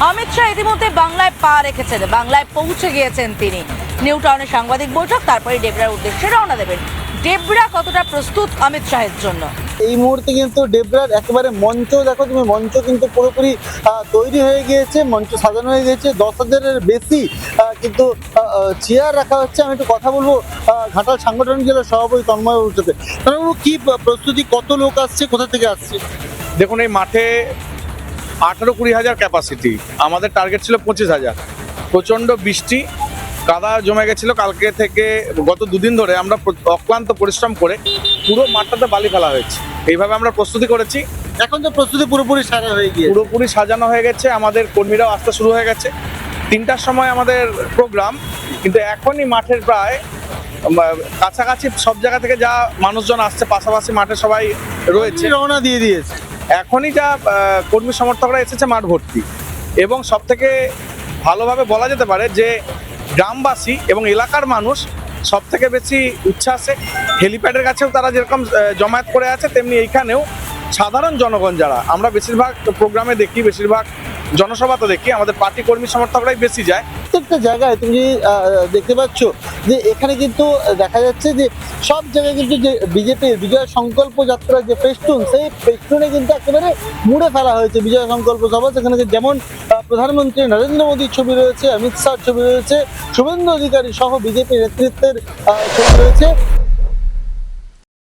অমিত শাহ ইতিমধ্যে বাংলায় পা রেখেছেন, বাংলায় পৌঁছে গিয়েছেন তিনি। নিউ টাউনে সাংবাদিক বৈঠক, তারপরে ডেবরার উদ্দেশ্যে রওনা দেবেন। ডেবরা কতটা প্রস্তুত অমিত শাহের জন্য? এই মুহূর্তে কিন্তু ডেবরার একেবারে মঞ্চ দেখো তুমি, মঞ্চ কিন্তু পুরোপুরি তৈরি হয়ে গিয়েছে, মঞ্চ সাজানো হয়ে গিয়েছে। 10,000-এর বেশি কিন্তু চেয়ার রাখা হচ্ছে। আমি একটু কথা বলবো ঘাটাল সাংগঠনিক জেলার সভাপতি তন্ময় বাবুর সাথে। তন্ময় বাবু, কি প্রস্তুতি, কত লোক আসছে, কোথা থেকে আসছে? দেখুন, এই মাঠে 18-20 হাজার ক্যাপাসিটি, আমাদের টার্গেট ছিল 25,000। প্রচণ্ড বৃষ্টি, কাদা জমে গেছিল কালকে থেকে। গত দুদিন ধরে আমরা অক্লান্ত পরিশ্রম করে পুরো মাঠটাতে বালি ফেলা হয়েছে। এইভাবে আমরা প্রস্তুতি করেছি। এখন তো প্রস্তুতি পুরোপুরি সারা হয়ে গিয়েছে, পুরোপুরি সাজানো হয়ে গেছে, আমাদের কর্মীরাও আসতে শুরু হয়ে গেছে। 3টার সময় আমাদের প্রোগ্রাম, কিন্তু এখনই মাঠের প্রায় কাছাকাছি সব জায়গা থেকে যা মানুষজন আসছে, পাশাপাশি মাঠে সবাই রয়েছে, রওনা দিয়ে দিয়েছে। এখনই যা কর্মী সমর্থকরা এসেছে মাঠ ভর্তি। এবং সব থেকে ভালোভাবে বলা যেতে পারে যে গ্রামবাসী এবং এলাকার মানুষ সব থেকে বেশি উচ্ছ্বাসে। হেলিপ্যাডের কাছেও তারা যেরকম জমায়েত করে আছে, তেমনি এইখানেও সাধারণ জনগণ যারা আমরা বেশিরভাগ প্রোগ্রামে দেখি, বেশিরভাগ জনসভাতে দেখি, আমাদের পার্টি কর্মী সমর্থকরাই বেশি যায়। প্রত্যেকটা জায়গায় তুমি দেখতে পাচ্ছ যে এখানে কিন্তু দেখা যাচ্ছে যে সব জায়গায় কিন্তু যে বিজেপির বিজয় সংকল্প যাত্রার যে ফেস্টুন, সেই ফেস্টুনে কিন্তু একেবারে মুড়ে ফেলা হয়েছে বিজয় সংকল্প সভা। সেখানে যেমন প্রধানমন্ত্রী নরেন্দ্র মোদীর ছবি রয়েছে, অমিত শাহর ছবি রয়েছে, শুভেন্দু অধিকারী সহ বিজেপি নেতৃত্বের ছবি রয়েছে।